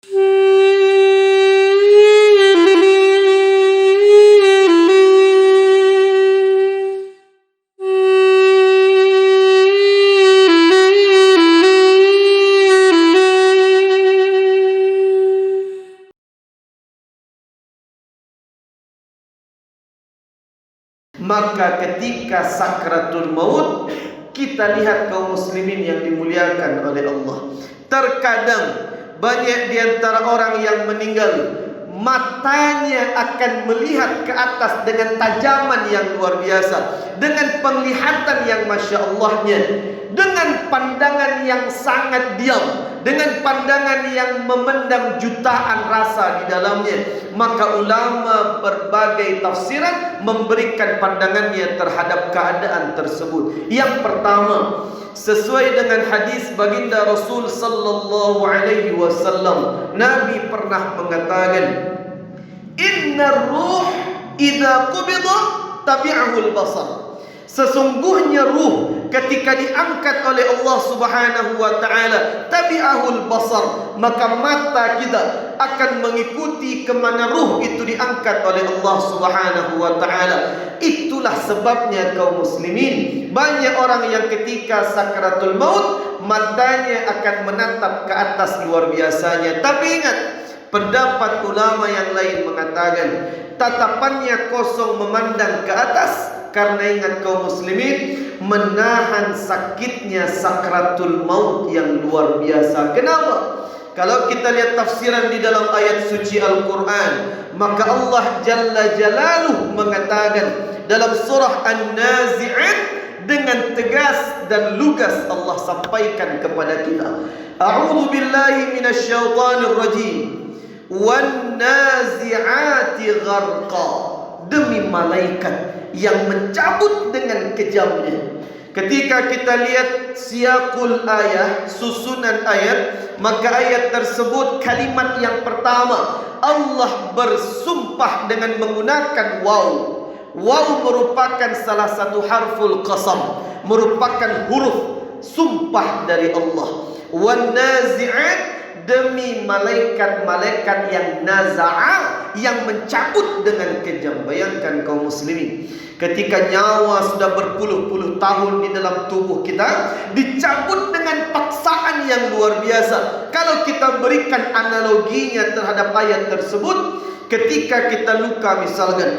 Maka ketika sakratul maut, kita lihat kaum muslimin yang dimuliakan oleh Allah. Terkadang banyak di antara orang yang meninggal, matanya akan melihat ke atas dengan tajaman yang luar biasa, dengan penglihatan yang Masya Allahnya, dengan pandangan yang sangat diam, dengan pandangan yang memendam jutaan rasa di dalamnya. Maka ulama berbagai tafsiran memberikan pandangannya terhadap keadaan tersebut. Yang pertama, sesuai dengan hadis baginda Rasul sallallahu alaihi wasallam, Nabi pernah mengatakan, "Innar ruh idza qubida tabi'ahu al-basar." Sesungguhnya ruh ketika diangkat oleh Allah Subhanahu wa taala, tabi'ahul basar, maka mata kita akan mengikuti kemana ruh itu diangkat oleh Allah Subhanahu wa taala. Itulah sebabnya kaum muslimin, banyak orang yang ketika sakratul maut matanya akan menatap ke atas luar biasanya. Tapi ingat, pendapat ulama yang lain mengatakan tatapannya kosong memandang ke atas, karena ingat kaum muslimin, menahan sakitnya sakratul maut yang luar biasa. Kenapa? Kalau kita lihat tafsiran di dalam ayat suci Al-Quran, maka Allah Jalla Jalaluh mengatakan dalam surah An-Nazi'at dengan tegas dan lugas Allah sampaikan kepada kita, A'udzu billahi minasyaitonir rajim, wan nazi'ati gharqa, demi malaikat yang mencabut dengan kejamnya. Ketika kita lihat siyaqul ayat, susunan ayat, maka ayat tersebut kalimat yang pertama Allah bersumpah dengan menggunakan waw. Waw merupakan salah satu harful qasam, merupakan huruf sumpah dari Allah. Wan nazi'at, demi malaikat-malaikat yang naza'a, yang mencabut dengan kejam. Bayangkan kaum muslimin, ketika nyawa sudah berpuluh-puluh tahun di dalam tubuh kita, dicabut dengan paksaan yang luar biasa. Kalau kita berikan analoginya terhadap ayat tersebut, ketika kita luka misalkan,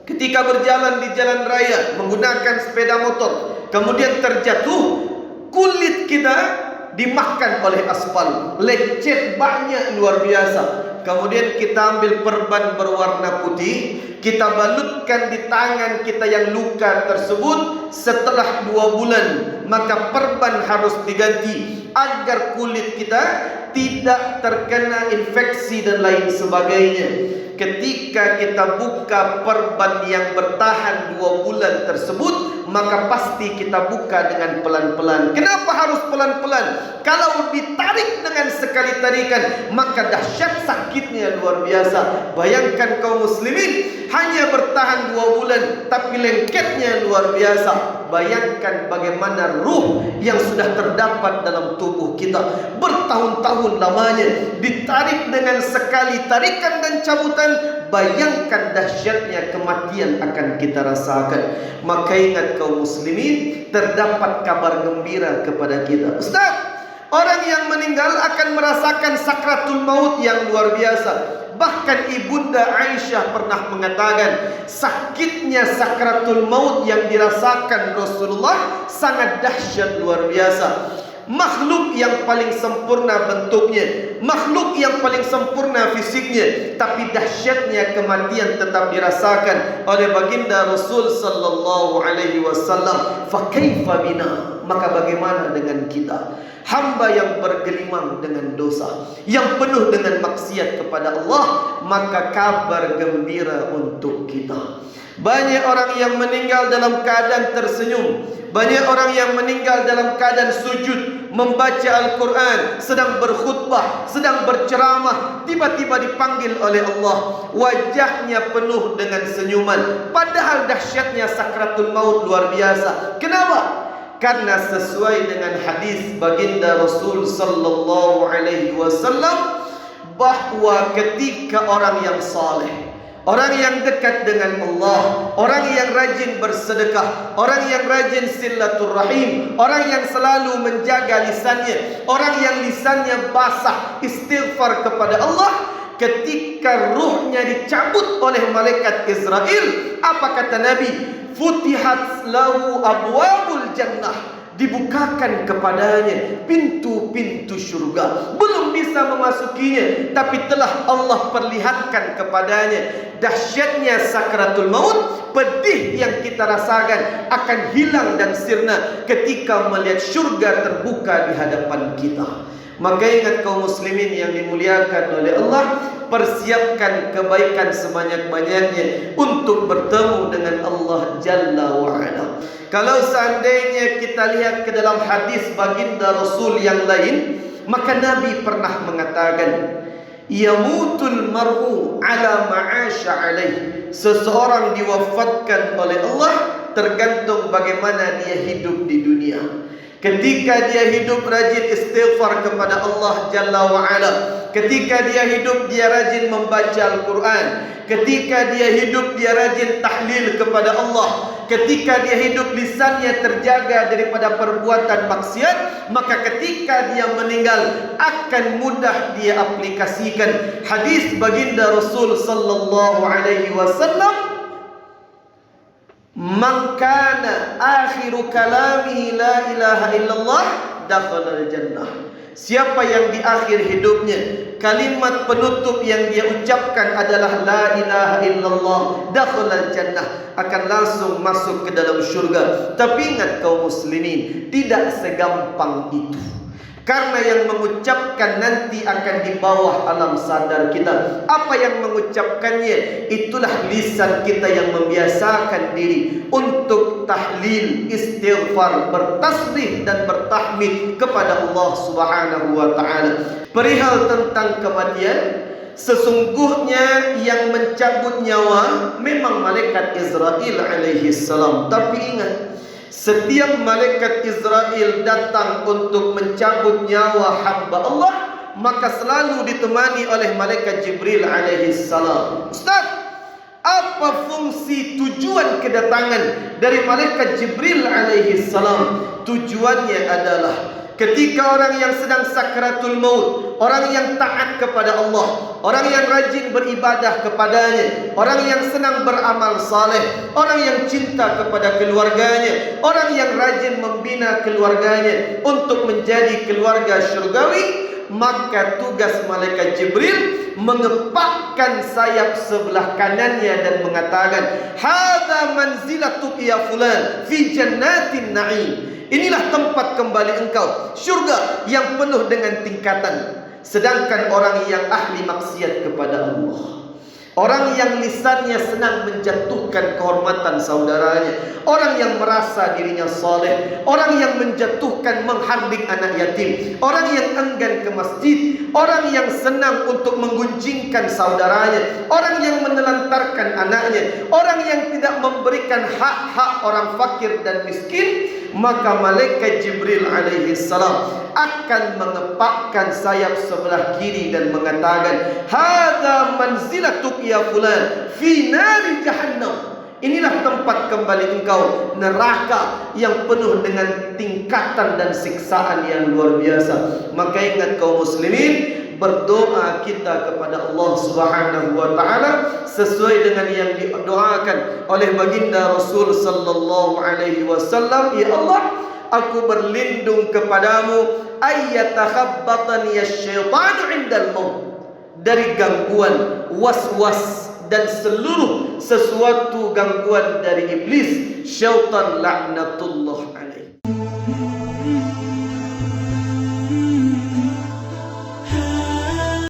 ketika berjalan di jalan raya menggunakan sepeda motor, kemudian terjatuh, kulit kita dimakan oleh aspal, lecet banyak luar biasa. Kemudian kita ambil perban berwarna putih, kita balutkan di tangan kita yang luka tersebut. Setelah 2 bulan, maka perban harus diganti agar kulit kita tidak terkena infeksi dan lain sebagainya. Ketika kita buka perban yang bertahan 2 bulan tersebut, maka pasti kita buka dengan pelan-pelan. Kenapa harus pelan-pelan? Kalau ditarik dengan sekali tarikan, maka dahsyat sakitnya luar biasa. Bayangkan kaum muslimin, hanya bertahan 2 bulan, tapi lengketnya luar biasa. Bayangkan bagaimana ruh yang sudah terdapat dalam tubuh kita bertahun-tahun lamanya, ditarik dengan sekali tarikan dan cabutan. Bayangkan dahsyatnya kematian akan kita rasakan. Maka ingat kaum muslimin, terdapat kabar gembira kepada kita. Ustaz, orang yang meninggal akan merasakan sakratul maut yang luar biasa. Bahkan ibunda Aisyah pernah mengatakan, sakitnya sakratul maut yang dirasakan Rasulullah sangat dahsyat luar biasa. Makhluk yang paling sempurna bentuknya, makhluk yang paling sempurna fisiknya, tapi dahsyatnya kematian tetap dirasakan oleh baginda Rasul sallallahu alaihi wasallam. Fa kaifa bina? Maka bagaimana dengan kita, hamba yang bergelimang dengan dosa, yang penuh dengan maksiat kepada Allah? Maka kabar gembira untuk kita. Banyak orang yang meninggal dalam keadaan tersenyum, banyak orang yang meninggal dalam keadaan sujud, membaca Al-Quran, sedang berkhutbah, sedang berceramah, tiba-tiba dipanggil oleh Allah, wajahnya penuh dengan senyuman, padahal dahsyatnya sakratul maut luar biasa. Kenapa? Karena sesuai dengan hadis baginda Rasul sallallahu alaihi wasallam, bahwa ketika orang yang saleh, orang yang dekat dengan Allah, orang yang rajin bersedekah, orang yang rajin silaturahim, orang yang selalu menjaga lisannya, orang yang lisannya basah istighfar kepada Allah, ketika ruhnya dicabut oleh malaikat Israel, apa kata Nabi? Futihat lahu abwabul jannah, dibukakan kepadanya pintu-pintu syurga. Belum bisa memasukinya, tapi telah Allah perlihatkan kepadanya dahsyatnya sakratul maut. Pedih yang kita rasakan akan hilang dan sirna ketika melihat syurga terbuka di hadapan kita. Maka ingat kaum muslimin yang dimuliakan oleh Allah, persiapkan kebaikan sebanyak-banyaknya untuk bertemu dengan Allah Jalla wa'ala. Kalau seandainya kita lihat ke dalam hadis baginda Rasul yang lain, maka Nabi pernah mengatakan, yamutul mar'u ala ma'asha alaih. Seseorang diwafatkan oleh Allah tergantung bagaimana dia hidup di dunia. Ketika dia hidup rajin istighfar kepada Allah Jalla wa'ala, ketika dia hidup dia rajin membaca Al-Quran, ketika dia hidup dia rajin tahlil kepada Allah, ketika dia hidup lisannya terjaga daripada perbuatan maksiat, maka ketika dia meninggal akan mudah dia aplikasikan hadis baginda Rasul sallallahu alaihi wasallam, man kana akhiru kalamihi la ilaha illallah dakhala al-jannah. Siapa yang di akhir hidupnya kalimat penutup yang dia ucapkan adalah la ilaha illallah, dakhala al-jannah, akan langsung masuk ke dalam syurga. Tapi ingat kaum muslimin, tidak segampang itu. Karena yang mengucapkan nanti akan di bawah alam sadar kita. Apa yang mengucapkannya? Itulah lisan kita yang membiasakan diri untuk tahlil, istighfar, bertasbih dan bertahmid kepada Allah Subhanahu wa taala. Perihal tentang kematian, sesungguhnya yang mencabut nyawa memang malaikat Israel alaihi salam. Tapi ingat, setiap malaikat Israel datang untuk mencabut nyawa hamba Allah, maka selalu ditemani oleh malaikat Jibril alaihi salam. Ustaz, apa fungsi tujuan kedatangan dari malaikat Jibril alaihi salam? Tujuannya adalah ketika orang yang sedang sakratul maut, orang yang taat kepada Allah, orang yang rajin beribadah kepadanya, orang yang senang beramal saleh, orang yang cinta kepada keluarganya, orang yang rajin membina keluarganya untuk menjadi keluarga syurgawi, maka tugas malaikat Jibril mengepakkan sayap sebelah kanannya dan mengatakan, hadza manzilatuk ya fulan fi jannatin na'im. Inilah tempat kembali engkau, syurga yang penuh dengan tingkatan. Sedangkan orang yang ahli maksiat kepada Allah, orang yang lisannya senang menjatuhkan kehormatan saudaranya, orang yang merasa dirinya saleh, orang yang menjatuhkan menghardik anak yatim, orang yang enggan ke masjid, orang yang senang untuk menggunjingkan saudaranya, orang yang menelantarkan anaknya, orang yang tidak memberikan hak-hak orang fakir dan miskin, maka malaikat Jibril alaihi salam akan mengepakkan sayap sebelah kiri dan mengatakan, hadza manzilatuk ya fulan fi nari jahannam. Inilah tempat kembali engkau, neraka yang penuh dengan tingkatan dan siksaan yang luar biasa. Maka ingat kaum muslimin, berdoa kita kepada Allah Subhanahu wa taala sesuai dengan yang didoakan oleh baginda Rasul sallallahu alaihi wasallam, ya Allah, aku berlindung kepadamu ayyatakhabbatani asyaitanu indal maut, dari gangguan, was-was dan seluruh sesuatu gangguan dari iblis, syaitan laknatullah alaihi.